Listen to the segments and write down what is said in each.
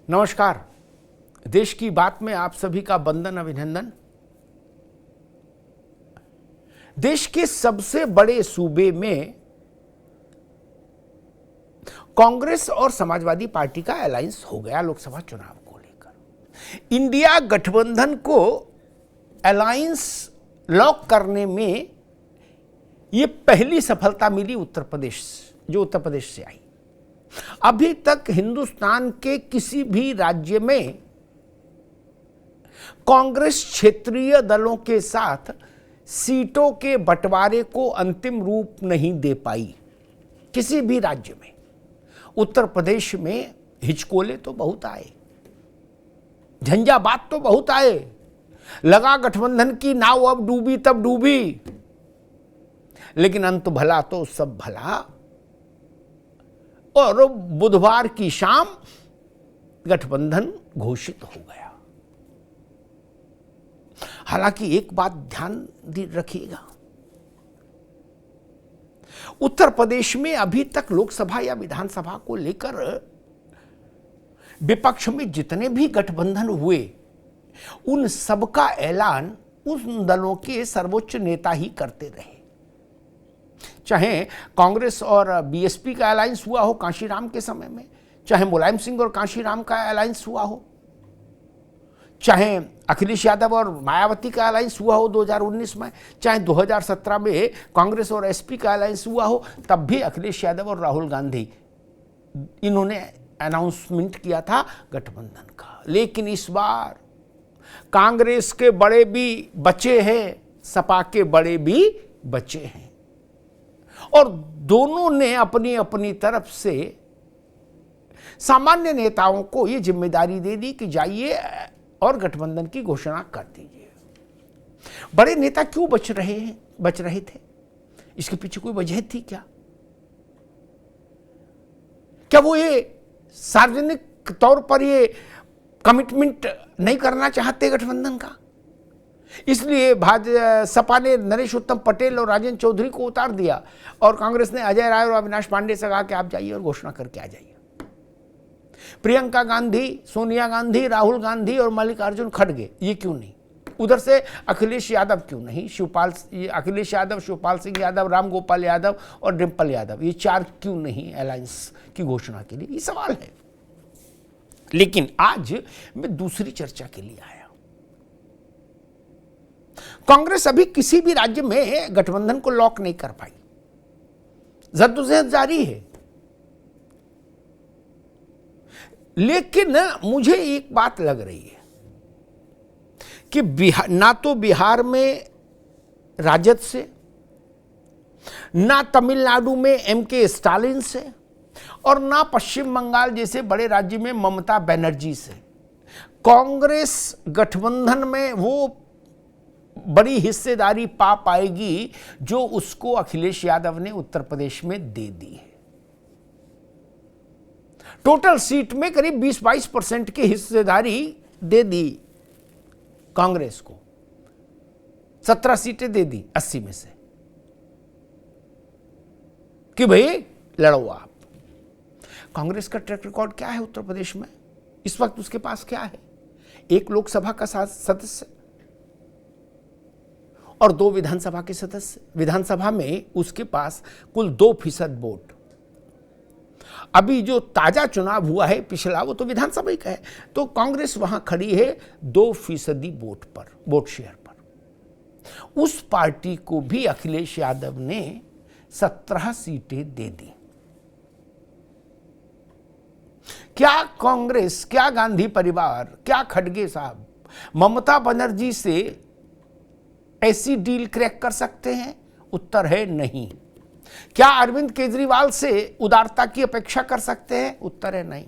नमस्कार। देश की बात में आप सभी का वंदन अभिनंदन। देश के सबसे बड़े सूबे में कांग्रेस और समाजवादी पार्टी का अलायंस हो गया लोकसभा चुनाव को लेकर। इंडिया गठबंधन को अलायंस लॉक करने में यह पहली सफलता मिली उत्तर प्रदेश, जो उत्तर प्रदेश से आई। अभी तक हिंदुस्तान के किसी भी राज्य में कांग्रेस क्षेत्रीय दलों के साथ सीटों के बंटवारे को अंतिम रूप नहीं दे पाई, किसी भी राज्य में। उत्तर प्रदेश में हिचकोले तो बहुत आए, झंझावात तो बहुत आए, लगा गठबंधन की नाव अब डूबी तब डूबी, लेकिन अंत भला तो सब भला और बुधवार की शाम गठबंधन घोषित हो गया। हालांकि एक बात ध्यान रखिएगा, उत्तर प्रदेश में अभी तक लोकसभा या विधानसभा को लेकर विपक्ष में जितने भी गठबंधन हुए उन सबका ऐलान उन दलों के सर्वोच्च नेता ही करते रहे। चाहे कांग्रेस और बीएसपी का अलायंस हुआ हो कांशीराम के समय में, चाहे मुलायम सिंह और कांशीराम का अलायंस हुआ हो, चाहे अखिलेश यादव और मायावती का अलायंस हुआ हो 2019 में, चाहे 2017 में कांग्रेस और एसपी का अलायंस हुआ हो, तब भी अखिलेश यादव और राहुल गांधी इन्होंने अनाउंसमेंट किया था गठबंधन का। लेकिन इस बार कांग्रेस के बड़े भी बचे हैं, सपा के बड़े भी बचे हैं, और दोनों ने अपनी अपनी तरफ से सामान्य नेताओं को यह जिम्मेदारी दे दी कि जाइए और गठबंधन की घोषणा कर दीजिए। बड़े नेता क्यों बच रहे थे? इसके पीछे कोई वजह थी क्या? क्या वो ये सार्वजनिक तौर पर ये कमिटमेंट नहीं करना चाहते गठबंधन का? इसलिए सपा ने नरेश उत्तम पटेल और राजेंद्र चौधरी को उतार दिया और कांग्रेस ने अजय राय और अविनाश पांडे से कहा कि आप जाइए और घोषणा करके आ जाइए। प्रियंका गांधी, सोनिया गांधी, राहुल गांधी और मल्लिकार्जुन खड़गे ये क्यों नहीं? उधर से अखिलेश यादव क्यों नहीं? अखिलेश यादव, शिवपाल सिंह यादव, रामगोपाल यादव और डिम्पल यादव, ये चार क्यों नहीं अलायंस की घोषणा के लिए? ये सवाल है। लेकिन आज मैं दूसरी चर्चा के लिए आया। कांग्रेस अभी किसी भी राज्य में गठबंधन को लॉक नहीं कर पाई, जद्दोजहद जारी है। लेकिन मुझे एक बात लग रही है कि ना तो बिहार में राजद से, ना तमिलनाडु में एमके स्टालिन से, और ना पश्चिम बंगाल जैसे बड़े राज्य में ममता बनर्जी से कांग्रेस गठबंधन में वो बड़ी हिस्सेदारी पा पाएगी जो उसको अखिलेश यादव ने उत्तर प्रदेश में दे दी है। टोटल सीट में करीब 20-22% की हिस्सेदारी दे दी कांग्रेस को, 17 सीटें दे दी 80 में से कि भाई लड़ो आप। कांग्रेस का ट्रैक रिकॉर्ड क्या है उत्तर प्रदेश में? इस वक्त उसके पास क्या है? एक लोकसभा का सदस्य और 2 विधानसभा के सदस्य। विधानसभा में उसके पास कुल 2% वोट। अभी जो ताजा चुनाव हुआ है पिछला, वो तो विधानसभा का है, तो कांग्रेस वहां खड़ी है 2% वोट पर, वोट शेयर पर। उस पार्टी को भी अखिलेश यादव ने 17 सीटें दे दी। क्या कांग्रेस, क्या गांधी परिवार, क्या खड़गे साहब ममता बनर्जी से ऐसी डील क्रैक कर सकते हैं? उत्तर है नहीं। क्या अरविंद केजरीवाल से उदारता की अपेक्षा कर सकते हैं? उत्तर है नहीं।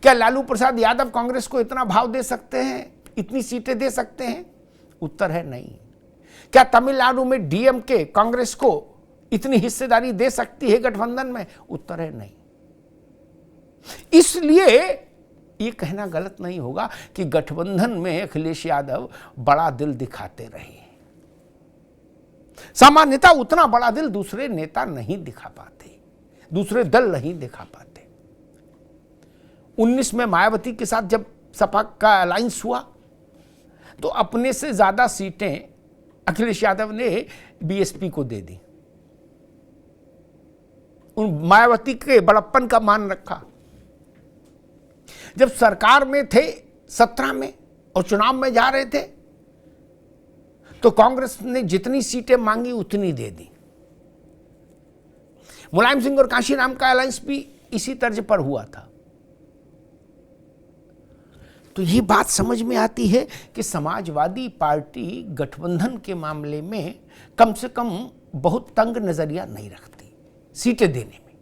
क्या लालू प्रसाद यादव कांग्रेस को इतना भाव दे सकते हैं, इतनी सीटें दे सकते हैं? उत्तर है नहीं। क्या तमिलनाडु में डीएमके कांग्रेस को इतनी हिस्सेदारी दे सकती है गठबंधन में? उत्तर है नहीं। इसलिए ये कहना गलत नहीं होगा कि गठबंधन में अखिलेश यादव बड़ा दिल दिखाते रहे। सामान्यतः उतना बड़ा दिल दूसरे नेता नहीं दिखा पाते, दूसरे दल नहीं दिखा पाते। 19 में मायावती के साथ जब सपा का अलायंस हुआ तो अपने से ज्यादा सीटें अखिलेश यादव ने बीएसपी को दे दी। उन मायावती के बड़प्पन का मान रखा। जब सरकार में थे 17 में और चुनाव में जा रहे थे तो कांग्रेस ने जितनी सीटें मांगी उतनी दे दी। मुलायम सिंह और कांशीराम का अलायंस भी इसी तर्ज पर हुआ था। तो ये बात समझ में आती है कि समाजवादी पार्टी गठबंधन के मामले में कम से कम बहुत तंग नजरिया नहीं रखती सीटें देने में।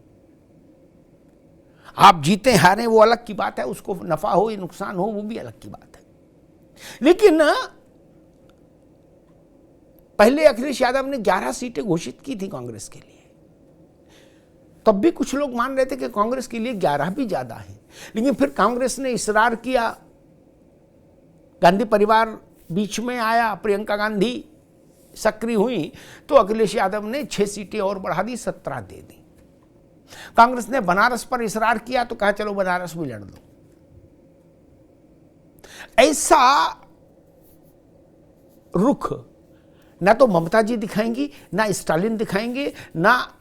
आप जीते हारें वो अलग की बात है, उसको नफा हो या नुकसान हो वो भी अलग की बात है। लेकिन पहले अखिलेश यादव ने 11 सीटें घोषित की थी कांग्रेस के लिए, तब भी कुछ लोग मान रहे थे कि कांग्रेस के लिए 11 भी ज्यादा है। लेकिन फिर कांग्रेस ने इसरार किया, गांधी परिवार बीच में आया, प्रियंका गांधी सक्रिय हुई तो अखिलेश यादव ने 6 सीटें और बढ़ा दी, 17 दे दी। कांग्रेस ने बनारस पर इसरार किया तो कहा चलो बनारस भी लड़ दो। ऐसा रुख ना तो ममता जी दिखाएंगी, ना स्टालिन दिखाएंगे, ना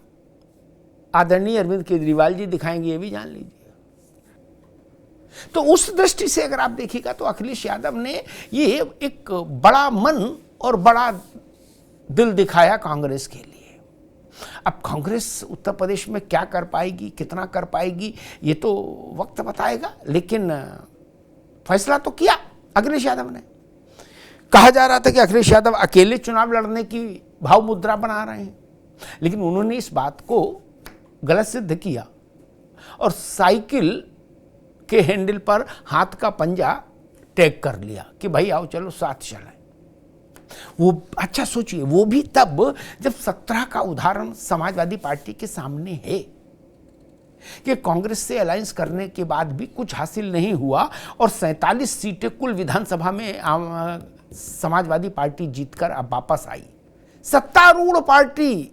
आदरणीय अरविंद केजरीवाल जी दिखाएंगे, ये भी जान लीजिए। तो उस दृष्टि से अगर आप देखिएगा तो अखिलेश यादव ने ये एक बड़ा मन और बड़ा दिल दिखाया कांग्रेस के लिए। अब कांग्रेस उत्तर प्रदेश में क्या कर पाएगी, कितना कर पाएगी, ये तो वक्त बताएगा। लेकिन फैसला तो किया अखिलेश यादव ने। कहा जा रहा था कि अखिलेश यादव अकेले चुनाव लड़ने की भाव मुद्रा बना रहे हैं, लेकिन उन्होंने इस बात को गलत सिद्ध किया और साइकिल के हैंडल पर हाथ का पंजा टैग कर लिया कि भाई आओ चलो साथ चलें। वो अच्छा सोचिए, वो भी तब जब 17 का उदाहरण समाजवादी पार्टी के सामने है कि कांग्रेस से अलायंस करने के बाद भी कुछ हासिल नहीं हुआ और 47 सीटें कुल विधानसभा में समाजवादी पार्टी जीतकर अब वापस आई। सत्तारूढ़ पार्टी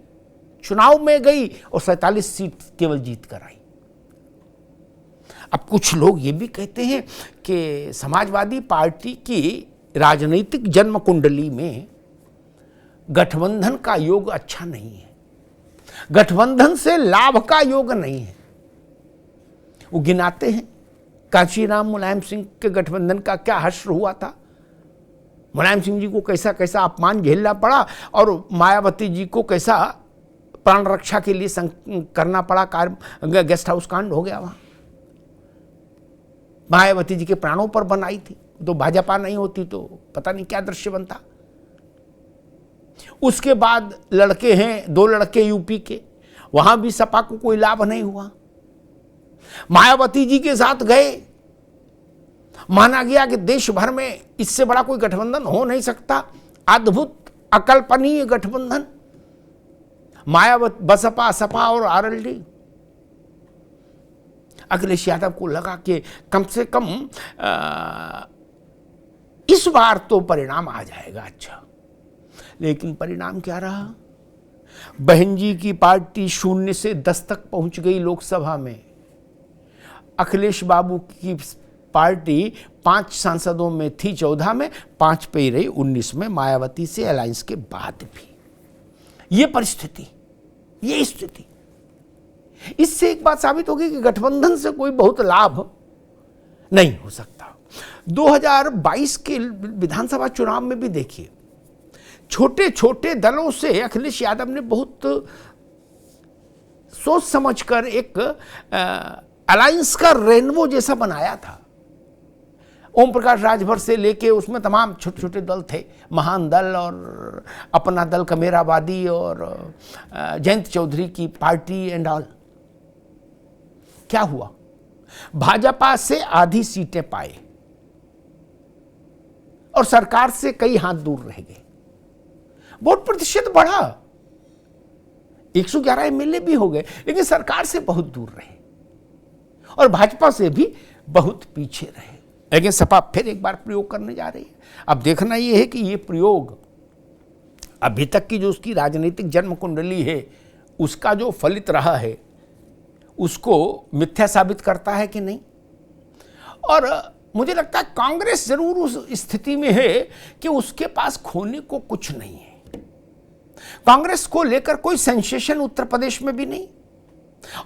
चुनाव में गई और 47 सीट केवल जीतकर आई। अब कुछ लोग ये भी कहते हैं कि समाजवादी पार्टी की राजनीतिक जन्म कुंडली में गठबंधन का योग अच्छा नहीं है, गठबंधन से लाभ का योग नहीं है। वो गिनाते हैं कांशीराम मुलायम सिंह के गठबंधन का क्या हश्र हुआ था, मुलायम सिंह जी को कैसा कैसा अपमान झेलना पड़ा और मायावती जी को कैसा प्राण रक्षा के लिए करना पड़ा। गेस्ट हाउस कांड हो गया, वहां मायावती जी के प्राणों पर बनाई थी, तो भाजपा नहीं होती तो पता नहीं क्या दृश्य बनता। उसके बाद लड़के हैं 2 लड़के यूपी के, वहां भी सपा को कोई लाभ नहीं हुआ। मायावती जी के साथ गए, माना गया कि देश भर में इससे बड़ा कोई गठबंधन हो नहीं सकता, अद्भुत अकल्पनीय गठबंधन मायावती, बसपा, सपा और आरएलडी। अखिलेश यादव को लगा कि कम से कम इस बार तो परिणाम आ जाएगा अच्छा। लेकिन परिणाम क्या रहा? बहन जी की पार्टी 0 से 10 तक पहुंच गई लोकसभा में। अखिलेश बाबू की पार्टी 5 सांसदों में थी 14 में, 5 पे ही रही 19 में, मायावती से अलायंस के बाद भी। ये परिस्थिति, ये स्थिति, इससे एक बात साबित होगी कि गठबंधन से कोई बहुत लाभ नहीं हो सकता। 2022 के विधानसभा चुनाव में भी देखिए, छोटे छोटे दलों से अखिलेश यादव ने बहुत सोच समझकर एक अलायंस का रेनबो जैसा बनाया था। ओम प्रकाश राजभर से लेके उसमें तमाम छोटे छोटे दल थे, महान दल और अपना दल कमेरावादी और जयंत चौधरी की पार्टी एंड ऑल। क्या हुआ? भाजपा से आधी सीटें पाए और सरकार से कई हाथ दूर रह गए। वोट प्रतिशत बढ़ा, 111 एमएलए भी हो गए, लेकिन सरकार से बहुत दूर रहे और भाजपा से भी बहुत पीछे रहे। लेकिन सपा फिर एक बार प्रयोग करने जा रही है। अब देखना यह है कि यह प्रयोग अभी तक की जो उसकी राजनीतिक जन्म कुंडली है उसका जो फलित रहा है उसको मिथ्या साबित करता है कि नहीं। और मुझे लगता है कांग्रेस जरूर उस स्थिति में है कि उसके पास खोने को कुछ नहीं है। कांग्रेस को लेकर कोई सेंसेशन उत्तर प्रदेश में भी नहीं,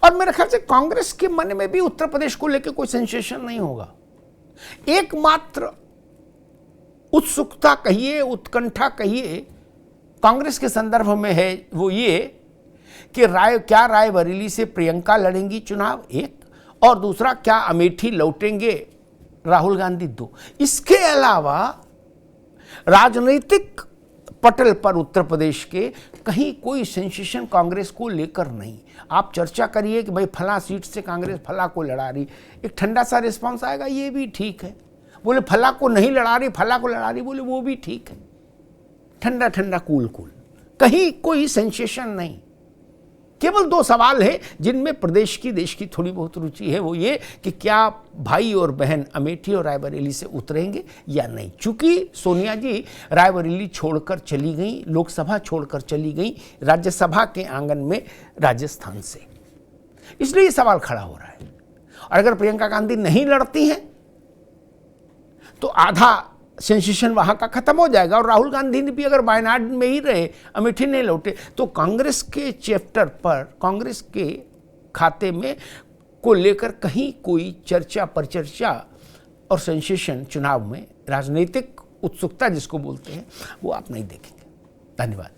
और मेरे ख्याल से कांग्रेस के मन में भी उत्तर प्रदेश को लेकर कोई सेंसेशन नहीं होगा। एकमात्र उत्सुकता कहिए, उत्कंठा कहिए कांग्रेस के संदर्भ में है वो ये कि क्या रायबरेली से प्रियंका लड़ेंगी चुनाव, एक, और दूसरा क्या अमेठी लौटेंगे राहुल गांधी, दो। इसके अलावा राजनीतिक पटल पर उत्तर प्रदेश के कहीं कोई सेंसेशन कांग्रेस को लेकर नहीं। आप चर्चा करिए कि भाई फला सीट से कांग्रेस फला को लड़ा रही, एक ठंडा सा रिस्पांस आएगा, ये भी ठीक है। बोले फला को नहीं लड़ा रही, फला को लड़ा रही, बोले वो भी ठीक है। ठंडा ठंडा कूल कूल, कहीं कोई सेंसेशन नहीं। केवल दो सवाल हैं जिनमें प्रदेश की, देश की थोड़ी बहुत रुचि है, वो ये कि क्या भाई और बहन अमेठी और रायबरेली से उतरेंगे या नहीं। चूंकि सोनिया जी रायबरेली छोड़कर चली गई, लोकसभा छोड़कर चली गई राज्यसभा के आंगन में राजस्थान से, इसलिए ये सवाल खड़ा हो रहा है। और अगर प्रियंका गांधी नहीं लड़ती हैं तो आधा सेंसेशन वहां का खत्म हो जाएगा, और राहुल गांधी ने भी अगर वायनाड में ही रहे, अमेठी नहीं लौटे, तो कांग्रेस के चैप्टर पर, कांग्रेस के खाते में को लेकर कहीं कोई चर्चा परिचर्चा और सेंसेशन चुनाव में, राजनीतिक उत्सुकता जिसको बोलते हैं, वो आप नहीं देखेंगे। धन्यवाद।